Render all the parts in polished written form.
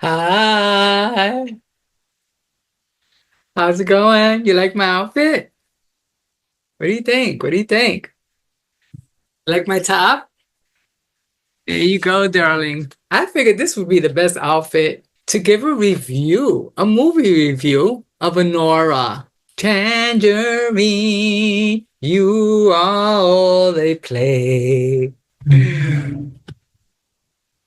Hi, how's it going? You like my outfit? What do you think? What do you think? Like my top? There you go, darling. I figured this would be the best outfit to give a review, a movie review of Anora. Tangerine, you are all they play.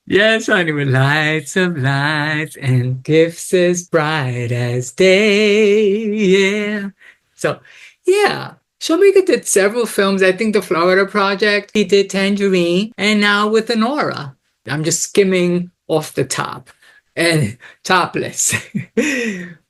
Yes, honey, with lights of lights and gifts as bright as day. Yeah. So, yeah. Showmaker did several films. I think the Florida Project, he did Tangerine, and now with Anora. I'm just skimming off the top and topless.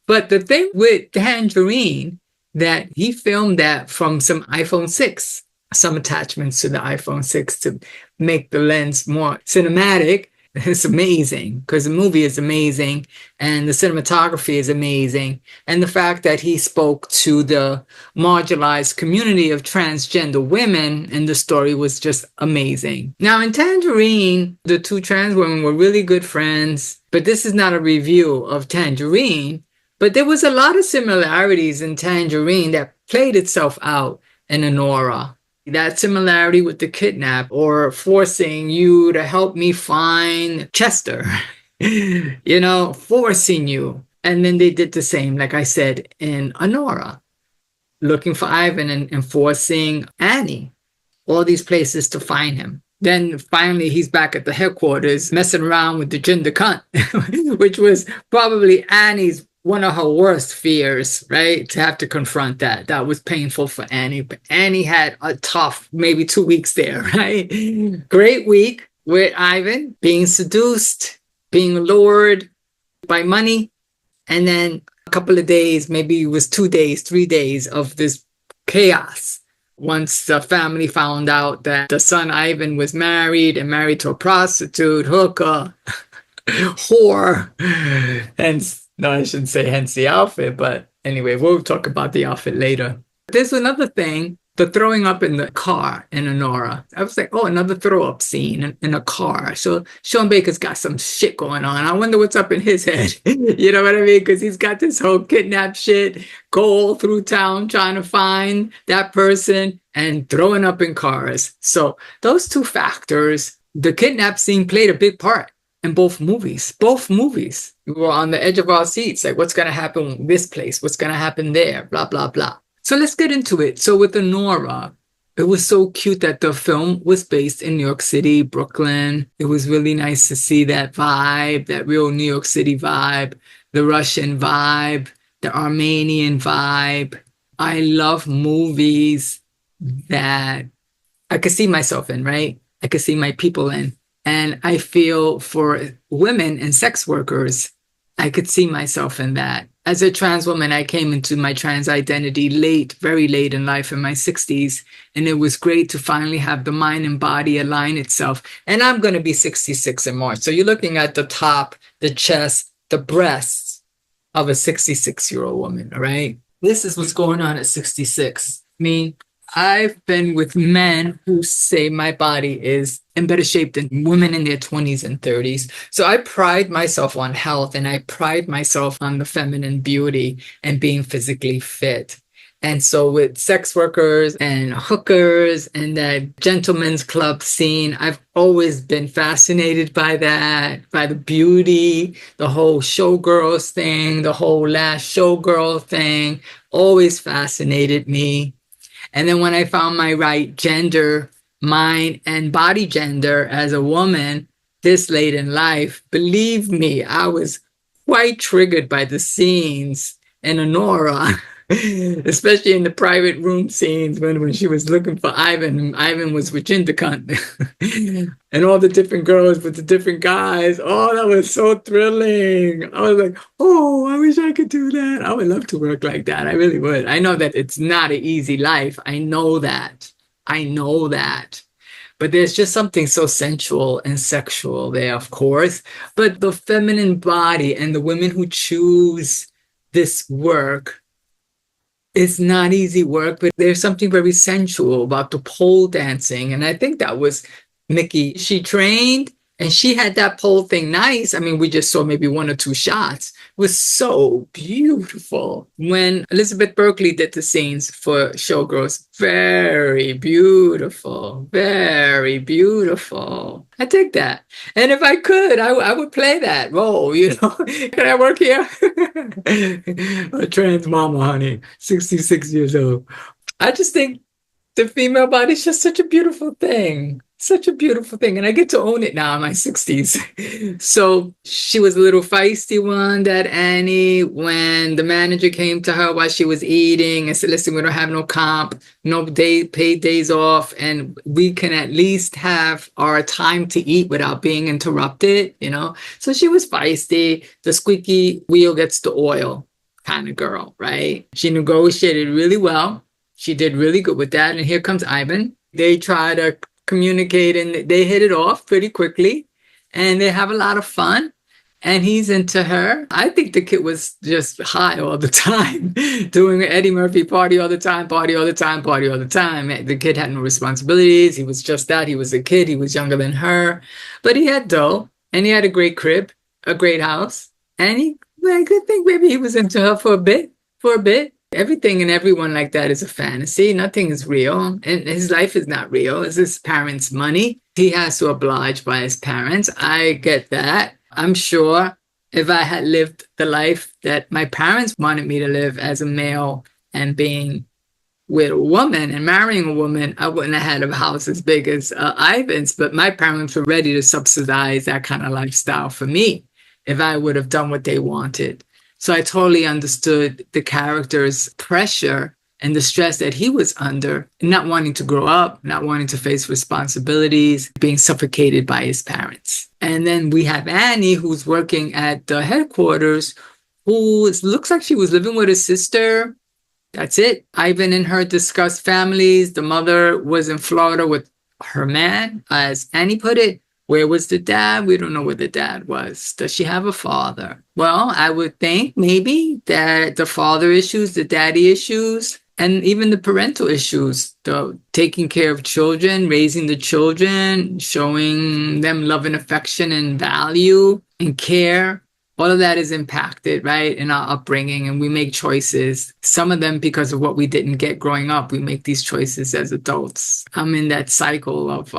But the thing with Tangerine, that he filmed that from some iPhone 6, some attachments to the iPhone 6 to make the lens more cinematic. It's amazing because the movie is amazing and the cinematography is amazing. And the fact that he spoke to the marginalized community of transgender women in the story was just amazing. Now, in Tangerine, the two trans women were really good friends, but this is not a review of Tangerine. But there was a lot of similarities in Tangerine that played itself out in Anora. That similarity with the kidnap or forcing you to help me find Chester, forcing you. And then they did the same, like I said, in Honora, looking for Ivan and forcing Annie, all these places to find him. Then finally, he's back at the headquarters messing around with the gender cunt, which was probably Annie's one of her worst fears, right? To have to confront that. That was painful for Annie. But Annie had a tough, maybe 2 weeks there, right? Great week with Ivan being seduced, being lured by money. And then a couple of days, maybe it was 2 days, 3 days of this chaos. Once the family found out that the son Ivan was married and married to a prostitute, hooker, whore, and no, I shouldn't say hence the outfit, but anyway, we'll talk about the outfit later. There's another thing, the throwing up in the car in Anora. I was like, oh, another throw up scene in a car. So Sean Baker's got some shit going on. I wonder what's up in his head. You know what I mean? Because he's got this whole kidnap shit, go all through town trying to find that person and throwing up in cars. So those two factors, the kidnap scene played a big part in both movies. Both movies. We were on the edge of our seats, like what's going to happen in this place? What's going to happen there? Blah, blah, blah. So let's get into it. So with Anora, it was so cute that the film was based in New York City, Brooklyn. It was really nice to see that vibe, that real New York City vibe, the Russian vibe, the Armenian vibe. I love movies that I could see myself in, right? I could see my people in. And I feel for women and sex workers, I could see myself in that. As a trans woman, I came into my trans identity late, very late in life, in my 60s. And it was great to finally have the mind and body align itself. And I'm going to be 66 in March. So you're looking at the top, the chest, the breasts of a 66-year-old woman, all right? This is what's going on at 66. I mean, I've been with men who say my body is in better shape than women in their 20s and 30s. So I pride myself on health and I pride myself on the feminine beauty and being physically fit. And so with sex workers and hookers and that gentleman's club scene, I've always been fascinated by that, by the beauty, the whole showgirls thing, the whole last showgirl thing, always fascinated me. And then when I found my right gender, mind and body gender as a woman this late in life, believe me, I was quite triggered by the scenes in Anora, especially in the private room scenes when she was looking for Ivan. Ivan was with Jindakunt and all the different girls with the different guys. Oh, that was so thrilling. I was like, oh, I wish I could do that. I would love to work like that. I really would. I know that it's not an easy life. I know that. I know that. But there's just something so sensual and sexual there, of course. But the feminine body and the women who choose this work, it's not easy work, but there's something very sensual about the pole dancing. And I think that was Mickey. She trained And she had that pole thing nice. I mean, we just saw maybe 1 or 2 shots. It was so beautiful. When Elizabeth Berkley did the scenes for Showgirls, very beautiful, very beautiful. I dig that. And if I could, I would play that role, you know. Can I work here? A trans mama, honey, 66 years old. I just think the female body is just such a beautiful thing. Such a beautiful thing. And I get to own it now in my 60s. So she was a little feisty one, that Annie, when the manager came to her while she was eating and said, listen, we don't have no comp, no paid days off, and we can at least have our time to eat without being interrupted, you know? So she was feisty. The squeaky wheel gets the oil kind of girl, right? She negotiated really well. She did really good with that. And here comes Ivan. They try to communicate and they hit it off pretty quickly. And they have a lot of fun. And he's into her. I think the kid was just high all the time, doing Eddie Murphy party all the time, party all the time, party all the time. The kid had no responsibilities. He was just that. He was a kid. He was younger than her. But he had dough. And he had a great crib, a great house. And I think maybe he was into her for a bit. Everything and everyone like that is a fantasy. Nothing is real. And his life is not real. It's his parents' money. He has to oblige by his parents. I get that. I'm sure if I had lived the life that my parents wanted me to live as a male and being with a woman and marrying a woman, I wouldn't have had a house as big as Ivan's. But my parents were ready to subsidize that kind of lifestyle for me if I would have done what they wanted. So I totally understood the character's pressure and the stress that he was under, not wanting to grow up, not wanting to face responsibilities, being suffocated by his parents. And then we have Annie, who's working at the headquarters, who looks like she was living with her sister. That's it. Ivan and her discussed families. The mother was in Florida with her man, as Annie put it. Where was the dad? We don't know where the dad was. Does she have a father? Well, I would think maybe that the father issues, the daddy issues, and even the parental issues, the taking care of children, raising the children, showing them love and affection and value and care. All of that is impacted, right, in our upbringing, and we make choices. Some of them because of what we didn't get growing up. We make these choices as adults. I'm in that cycle of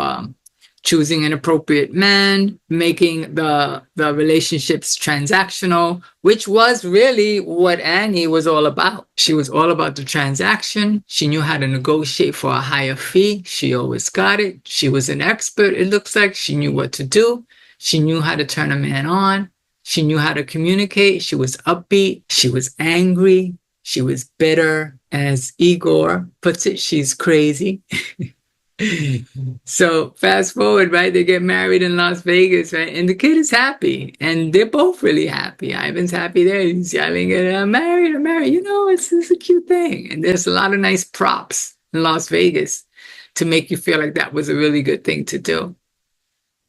choosing an appropriate man, making the relationships transactional, which was really what Annie was all about. She was all about the transaction. She knew how to negotiate for a higher fee. She always got it. She was an expert, it looks like. She knew what to do. She knew how to turn a man on. She knew how to communicate. She was upbeat. She was angry. She was bitter. As Igor puts it, she's crazy. So fast forward, right? They get married in Las Vegas, right? And the kid is happy, and they're both really happy. Ivan's happy there. He's yelling at I'm married. You know, it's a cute thing. And there's a lot of nice props in Las Vegas to make you feel like that was a really good thing to do.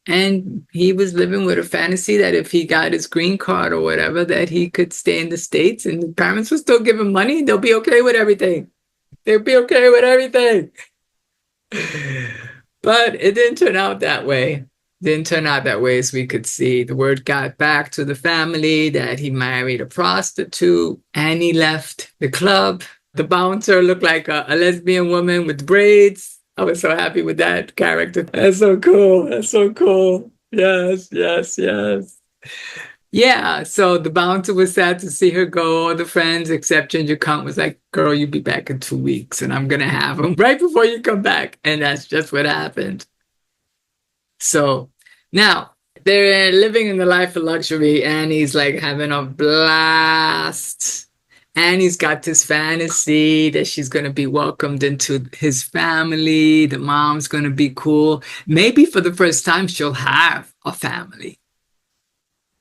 And he was living with a fantasy that if he got his green card or whatever, that he could stay in the States, and the parents will still give him money. They'll be okay with everything. They'll be okay with everything. But it didn't turn out that way. Didn't turn out that way, as we could see. The word got back to the family that he married a prostitute, and he left the club. The bouncer looked like a lesbian woman with braids. I was so happy with that character. That's so cool. That's so cool. Yes, yes, yes. Yeah, so the bouncer was sad to see her go. All the friends, except Ginger Cunt, was like, girl, you'll be back in 2 weeks, and I'm going to have him right before you come back. And that's just what happened. So now they're living in the life of luxury, and he's like having a blast. And he's got this fantasy that she's going to be welcomed into his family. The mom's going to be cool. Maybe for the first time, she'll have a family.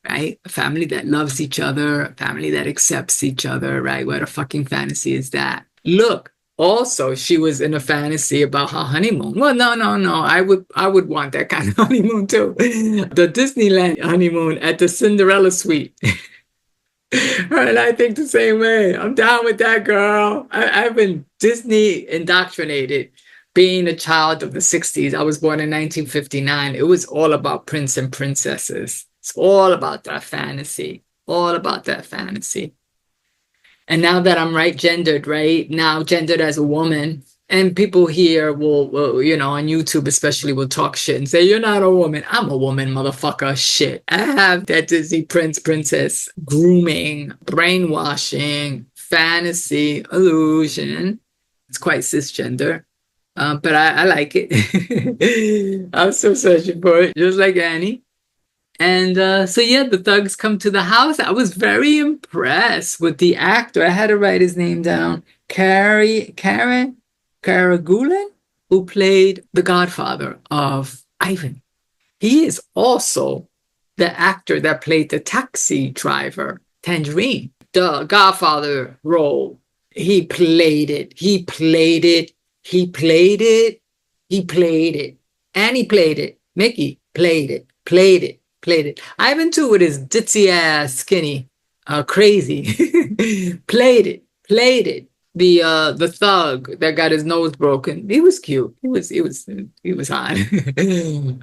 Right? A family that loves each other, a family that accepts each other, right? What a fucking fantasy is that? Look, also, she was in a fantasy about her honeymoon. Well, no. I would want that kind of honeymoon too. The Disneyland honeymoon at the Cinderella suite. And I think the same way. I'm down with that, girl. I've been Disney indoctrinated being a child of the 60s, I was born in 1959. It was all about prince and princesses. It's all about that fantasy. All about that fantasy. And now that I'm gendered, right? Now gendered as a woman, and people here will, you know, on YouTube especially will talk shit and say, you're not a woman. I'm a woman, motherfucker. Shit. I have that Disney prince, princess, grooming, brainwashing, fantasy, illusion. It's quite cisgender. But I like it. I'm still searching for it, just like Annie. And so yeah, the thugs come to the house. I was very impressed with the actor. I had to write his name down. Karen Karagulan, who played the godfather of Ivan. He is also the actor that played the taxi driver, Tangerine. The godfather role. He played it. He played it. He played it. He played it. And he played it. Mickey played it. Played it. Played it. Ivan too, with his ditzy ass, skinny, crazy. Played it. Played it. The thug that got his nose broken. He was cute. He was hot.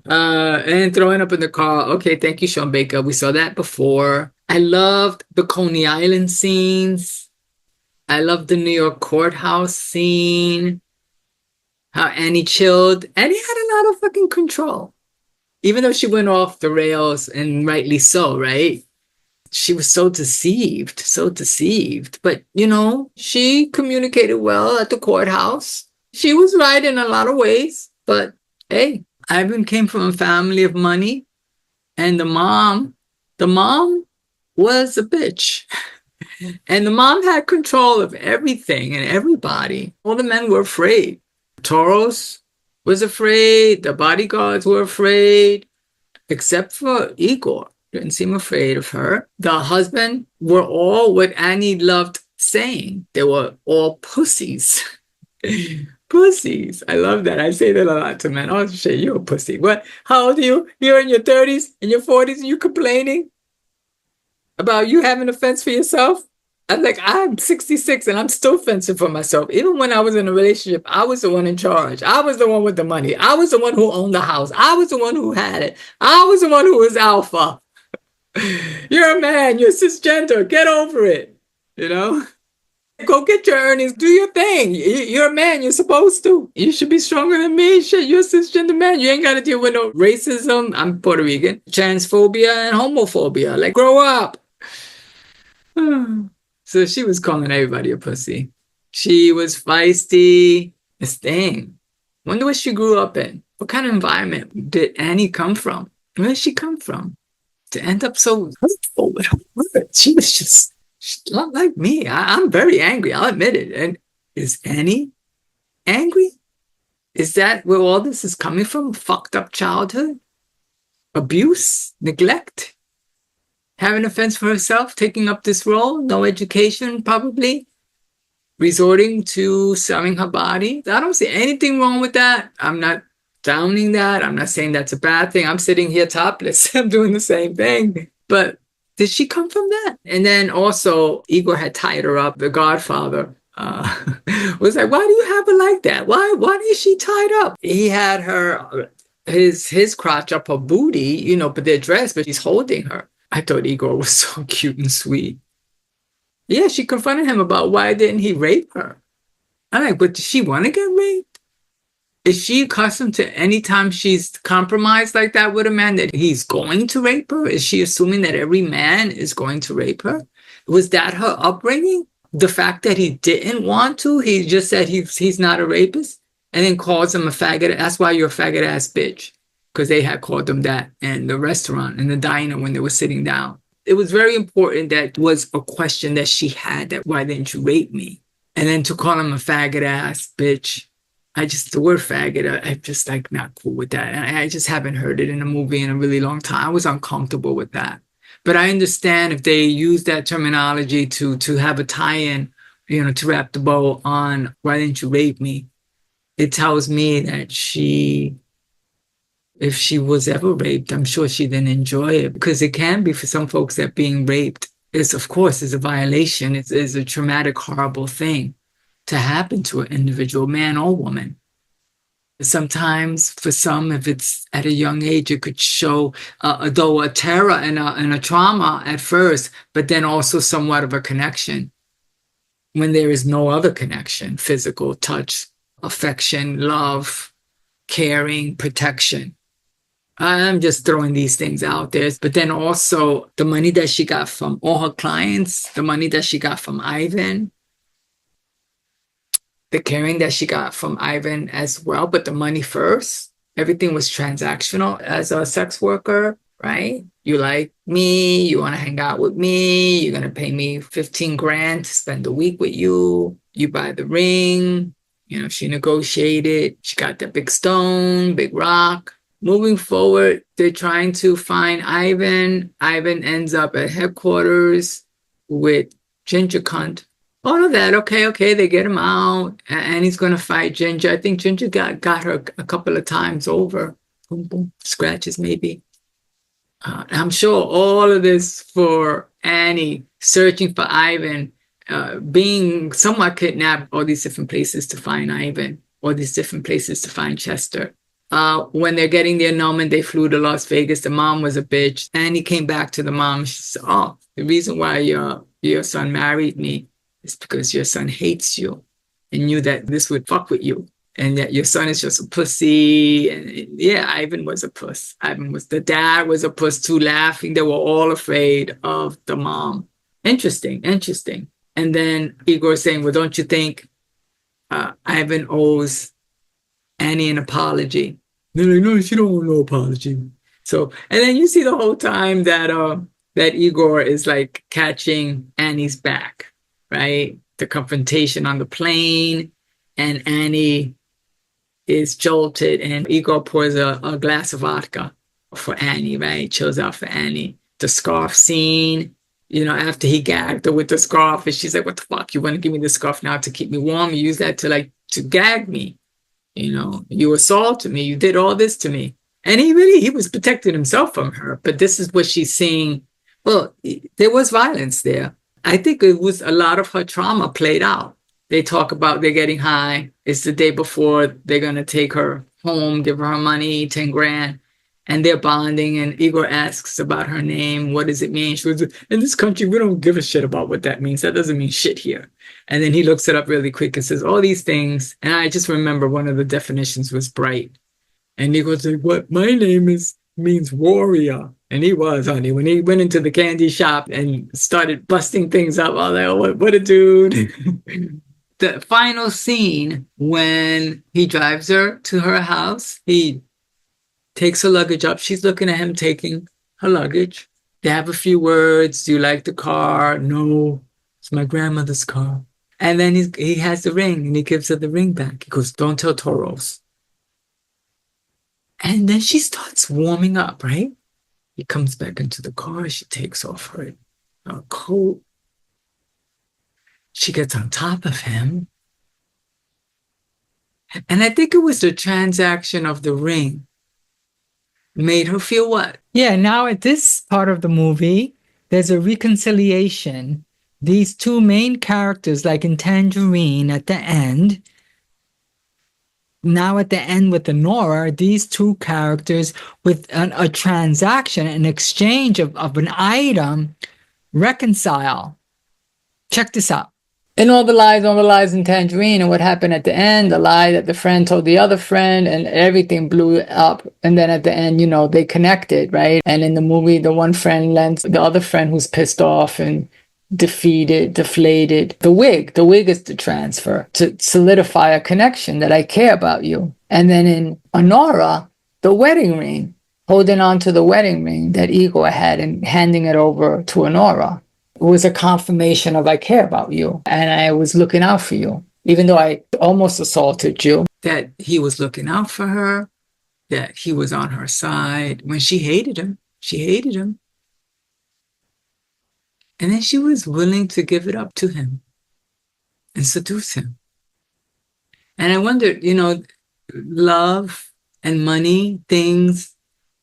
And throwing up in the car. Okay, thank you, Sean Baker. We saw that before. I loved the Coney Island scenes. I loved the New York courthouse scene. How Annie chilled. Annie had a lot of fucking control. Even though she went off the rails, and rightly so, right? She was so deceived. But, you know, she communicated well at the courthouse. She was right in a lot of ways. But, hey, Ivan came from a family of money. And the mom was a bitch. And the mom had control of everything and everybody. All the men were afraid. Toros was afraid. The bodyguards were afraid. Except for Igor. Didn't seem afraid of her. The husband were all what Annie loved saying. They were all pussies. Pussies. I love that. I say that a lot to men. Oh, shit, you're a pussy. What? How old are you? You're in your 30s, in your 40s, and you complaining about you having a fence for yourself? I'm like, I'm 66 and I'm still fencing for myself. Even when I was in a relationship, I was the one in charge. I was the one with the money. I was the one who owned the house. I was the one who had it. I was the one who was alpha. You're a man. You're cisgender. Get over it. You know? Go get your earnings. Do your thing. You're a man. You're supposed to. You should be stronger than me. Shit, you're a cisgender man. You ain't got to deal with no racism. I'm Puerto Rican. Transphobia and homophobia. Like, grow up. So she was calling everybody a pussy. She was feisty. This thing. Wonder what she grew up in. What kind of environment did Annie come from? Where did she come from? To end up so hurtful with her words. She was just not like me. I'm very angry. I'll admit it. And is Annie angry? Is that where all this is coming from? Fucked up childhood? Abuse? Neglect? Having a fence for herself, taking up this role, no education probably, resorting to selling her body. I don't see anything wrong with that. I'm not downing that. I'm not saying that's a bad thing. I'm sitting here topless. I'm doing the same thing. But did she come from that? And then also, Igor had tied her up. The godfather was like, why do you have her like that? Why is she tied up? He had her, his crotch up her booty, you know, but they're dressed, but he's holding her. I thought Igor was so cute and sweet. Yeah, she confronted him about why didn't he rape her. I'm like, but does she want to get raped? Is she accustomed to any time she's compromised like that with a man that he's going to rape her? Is she assuming that every man is going to rape her? Was that her upbringing? The fact that he didn't want to, he just said he's not a rapist and then calls him a faggot. That's why you're a faggot ass bitch. Because they had called them that in the restaurant, in the diner when they were sitting down. It was very important that was a question that she had, that why didn't you rape me? And then to call him a faggot ass bitch. The word faggot, I'm just like not cool with that. And I just haven't heard it in a movie in a really long time. I was uncomfortable with that. But I understand if they use that terminology to have a tie-in, you know, to wrap the bow on why didn't you rape me? It tells me that if she was ever raped, I'm sure she didn't enjoy it, because it can be for some folks that being raped is, of course, is a violation. It's a traumatic, horrible thing to happen to an individual, man or woman. Sometimes for some, if it's at a young age, it could show though a terror and a trauma at first, but then also somewhat of a connection when there is no other connection: physical touch, affection, love, caring, protection. I'm just throwing these things out there. But then also the money that she got from all her clients, the money that she got from Ivan, the caring that she got from Ivan as well, but the money first. Everything was transactional as a sex worker, right? You like me, you want to hang out with me, you're going to pay me 15 grand to spend a week with you. You buy the ring, she negotiated, she got that big stone, big rock. Moving forward, they're trying to find Ivan. Ivan ends up at headquarters with Ginger Cunt. All of that, okay, they get him out, and he's going to fight Ginger. I think Ginger got her a couple of times over. Boom, boom, scratches maybe. I'm sure all of this for Annie searching for Ivan, being somewhat kidnapped, all these different places to find Ivan, all these different places to find Chester. When they're getting the annulment, they flew to Las Vegas. The mom was a bitch. Annie came back to the mom. She said, "Oh, the reason why your son married me is because your son hates you and knew that this would fuck with you, and that your son is just a pussy." And yeah, Ivan was a puss. The dad was a puss too, laughing. They were all afraid of the mom. Interesting. And then Igor saying, "Well, don't you think Ivan owes Annie an apology?" They're like, "No, she don't want no apology." So, and then you see the whole time that Igor is like catching Annie's back, right? The confrontation on the plane, and Annie is jolted, and Igor pours a glass of vodka for Annie, right? Chills out for Annie. The scarf scene, after he gagged her with the scarf, and she's like, "What the fuck? You want to give me the scarf now to keep me warm? You use that to gag me. You assaulted me. You did all this to me." And he was protecting himself from her. But this is what she's seeing. Well, there was violence there. I think it was a lot of her trauma played out. They talk about they're getting high. It's the day before they're going to take her home, give her money, 10 grand. And they're bonding. And Igor asks about her name. What does it mean? She was, "In this country, we don't give a shit about what that means. That doesn't mean shit here." And then he looks it up really quick and says, all these things. And I just remember one of the definitions was bright. And Igor's like, "What? My name means warrior." And he was, honey. When he went into the candy shop and started busting things up, I was like, "Oh, what a dude." The final scene, when he drives her to her house, he takes her luggage up. She's looking at him taking her luggage. They have a few words. "Do you like the car?" "No, it's my grandmother's car." And then he has the ring, and he gives her the ring back. He goes, "Don't tell Toros." And then she starts warming up, right? He comes back into the car. She takes off her coat. She gets on top of him. And I think it was the transaction of the ring made her feel what? Yeah, now at this part of the movie, there's a reconciliation. These two main characters, like in Tangerine at the end, now at the end with Anora, these two characters with a transaction, an exchange of an item, reconcile. Check this out. And all the lies in Tangerine, and what happened at the end, the lie that the friend told the other friend, and everything blew up. And then at the end, they connected, right? And in the movie, the one friend lends the other friend who's pissed off and deflated, the wig. The wig is the transfer to solidify a connection that I care about you. And then in Anora, the wedding ring, holding on to the wedding ring that Igor had and handing it over to Anora. It was a confirmation of I care about you and I was looking out for you. Even though I almost assaulted you, that he was looking out for her, that he was on her side. When she hated him. And then she was willing to give it up to him and seduce him. And I wondered, love and money, things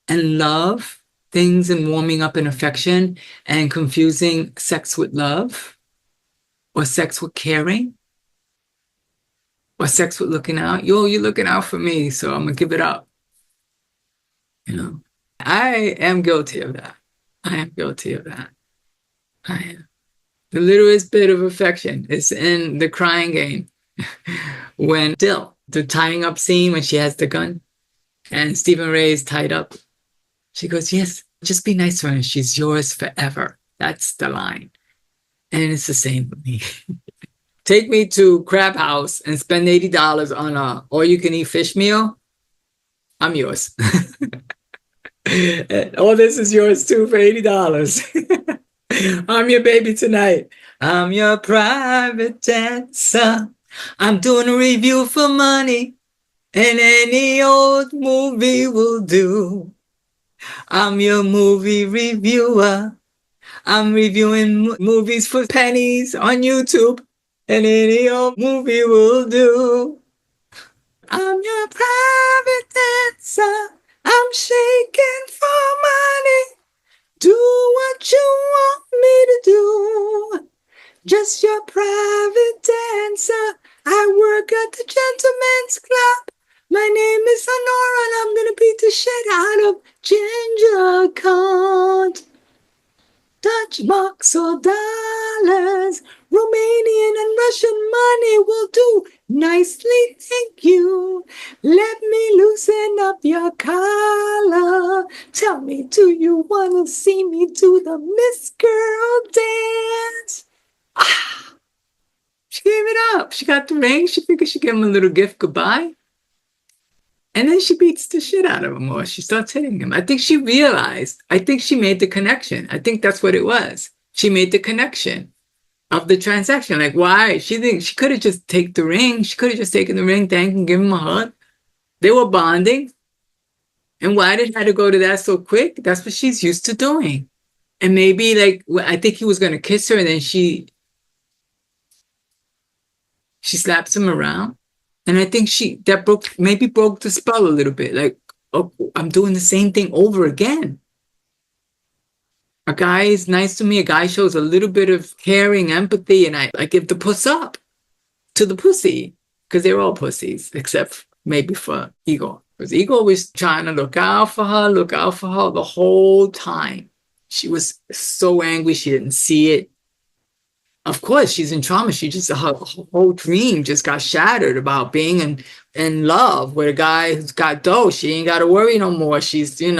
and love, things and warming up and affection, and confusing sex with love or sex with caring. or sex with looking out. Yo, you're looking out for me, so I'm gonna give it up. You know, I am guilty of that. I am guilty of that. I am. The littlest bit of affection is in the crying game when still the tying up scene when she has the gun and Stephen Ray is tied up. She goes, yes, just be nice to her and she's yours forever. That's the line. And it's the same with me. Take me to Crab House and spend $80 on a all-you-can-eat fish meal. I'm yours. All this is yours too for $80. I'm your baby tonight. I'm your private dancer. I'm doing a review for money, and any old movie will do. I'm your movie reviewer. I'm reviewing movies for pennies on YouTube, and any old movie will do. I'm your private dancer. I'm shaking for money. Do what you want me to do. Just your private dancer. I work at the Gentleman's Club. My name is Anora and I'm gonna beat the shit out of ginger cunt. Dutch bucks or dollars, Romanian and Russian money will do nicely, thank you. Let me loosen up your collar. Tell me, do you want to see me do the Miss Girl dance? Ah, she gave it up. She got the ring. She figured she'd give him a little gift goodbye. And then she beats the shit out of him or she starts hitting him. I think she realized, I think she made the connection. I think that's what it was. She made the connection of the transaction. Like, why? She could have just taken the ring. She could have just taken the ring, thank him, give him a hug. They were bonding. And why did it have to go to that so quick? That's what she's used to doing. And maybe, like, I think he was going to kiss her and then she slaps him around. And I think that broke the spell a little bit. Like, oh, I'm doing the same thing over again. A guy is nice to me. A guy shows a little bit of caring, empathy, and I give the puss up to the pussy because they're all pussies except maybe for Igor. Because Igor was trying to look out for her the whole time. She was so angry she didn't see it. Of course, she's in trauma. Her whole dream just got shattered about being in love with a guy who's got dough. She ain't got to worry no more. She's in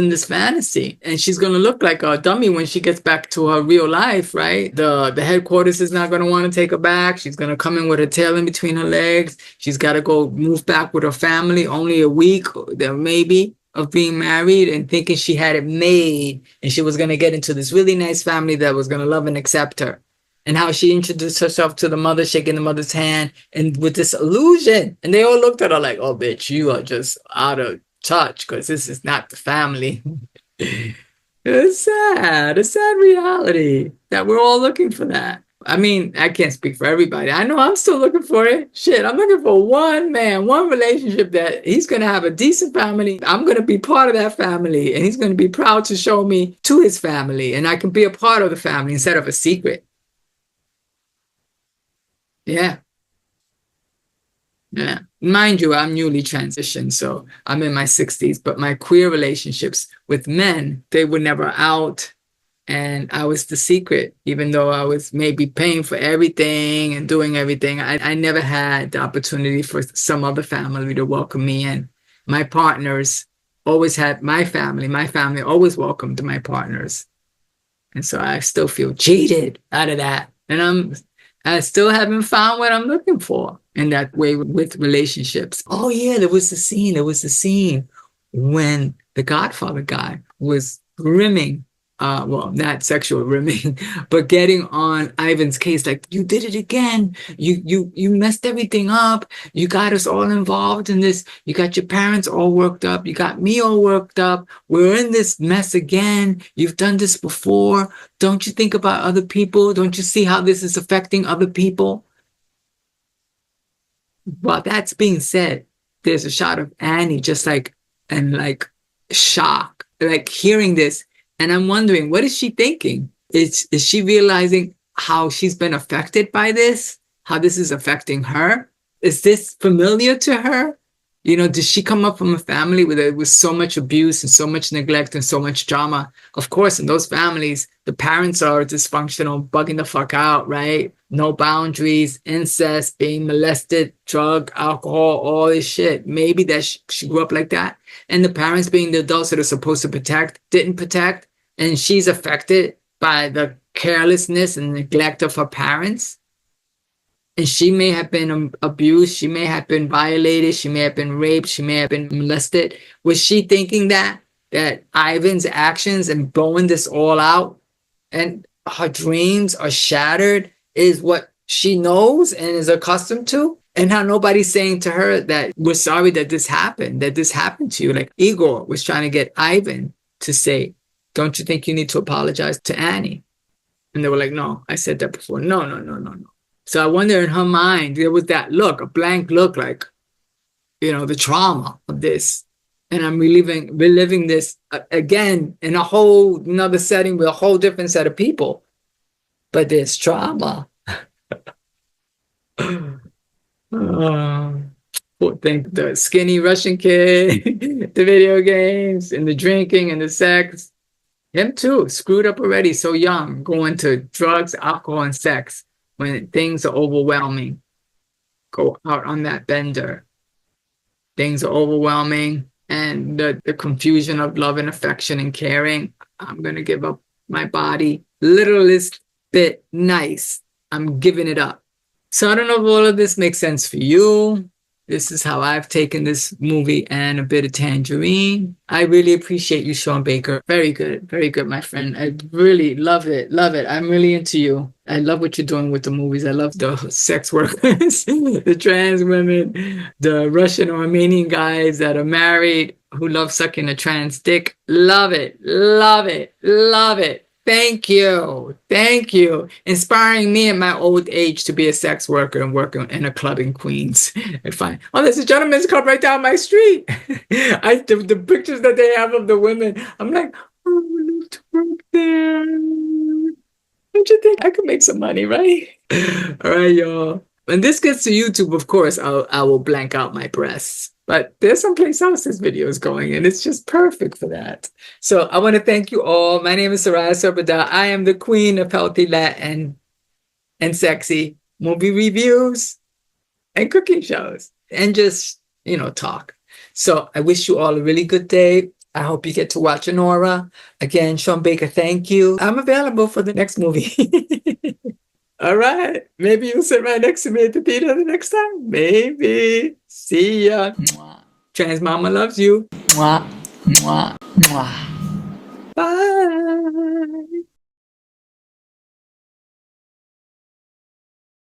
this fantasy. And she's going to look like a dummy when she gets back to her real life, right? The headquarters is not going to want to take her back. She's going to come in with her tail in between her legs. She's got to go move back with her family. Only a week, maybe, of being married and thinking she had it made and she was going to get into this really nice family that was going to love and accept her. And how she introduced herself to the mother, shaking the mother's hand and with this illusion. And they all looked at her like, oh, bitch, you are just out of touch because this is not the family. It's sad. It's sad reality that we're all looking for that. I mean, I can't speak for everybody. I know I'm still looking for it. Shit, I'm looking for one relationship that he's going to have a decent family. I'm going to be part of that family and he's going to be proud to show me to his family and I can be a part of the family instead of a secret. Yeah. Yeah. Mind you, I'm newly transitioned, so I'm in my 60s, but my queer relationships with men, they were never out. And I was the secret, even though I was maybe paying for everything and doing everything. I never had the opportunity for some other family to welcome me in. My partners always had my family. My family always welcomed my partners. And so I still feel cheated out of that. And I still haven't found what I'm looking for in that way with relationships. Oh, yeah, there was a scene when the Godfather guy was rimming. Well, not sexual rimming, but getting on Ivan's case, like, you did it again. You messed everything up. You got us all involved in this. You got your parents all worked up. You got me all worked up. We're in this mess again. You've done this before. Don't you think about other people? Don't you see how this is affecting other people? While that's being said, there's a shot of Annie just like shock, like hearing this. And I'm wondering, what is she thinking? Is she realizing how she's been affected by this? How this is affecting her? Is this familiar to her? You know, did she come up from a family where there was so much abuse and so much neglect and so much drama? Of course, in those families, the parents are dysfunctional, bugging the fuck out, right? No boundaries, incest, being molested, drug, alcohol, all this shit. Maybe that she grew up like that. And the parents, being the adults that are supposed to protect, didn't protect. And she's affected by the carelessness and neglect of her parents. And she may have been abused. She may have been violated. She may have been raped. She may have been molested. Was she thinking that Ivan's actions and blowing this all out and her dreams are shattered is what she knows and is accustomed to? And how nobody's saying to her that we're sorry that this happened to you. Like Igor was trying to get Ivan to say, don't you think you need to apologize to Annie? And they were like, no, I said that before. No. So I wonder in her mind, there was that look, a blank look, like, you know, the trauma of this. And I'm reliving this again in a whole another setting with a whole different set of people. But there's trauma. Think the skinny Russian kid, the video games and the drinking and the sex. Him too, screwed up already, so young, going to drugs, alcohol, and sex. When things are overwhelming, go out on that bender. Things are overwhelming, and the confusion of love and affection and caring. I'm going to give up my body. Literalist bit nice. I'm giving it up. So I don't know if all of this makes sense for you. This is how I've taken this movie and a bit of Tangerine. I really appreciate you, Sean Baker. Very good, my friend. I really love it. I'm really into you. I love what you're doing with the movies. I love the sex workers, the trans women, the Russian or Armenian guys that are married who love sucking a trans dick. Love it. Thank you. Inspiring me in my old age to be a sex worker and work in a club in Queens. And fine. Oh, there's a gentleman's club right down my street. The pictures that they have of the women, I'm like, oh, I would love to work there. Don't you think I could make some money, right? All right, y'all. When this gets to YouTube, of course, I will blank out my breasts. But there's someplace else this video is going, and it's just perfect for that. So I want to thank you all. My name is Soraya Sorbada. I am the queen of healthy Latin and sexy movie reviews and cooking shows and just, talk. So I wish you all a really good day. I hope you get to watch Anora. Again, Sean Baker, thank you. I'm available for the next movie. All right. Maybe you'll sit right next to me at the theater the next time. Maybe. See ya. Mwah. Trans Mama loves you. Mwah. Mwah. Mwah.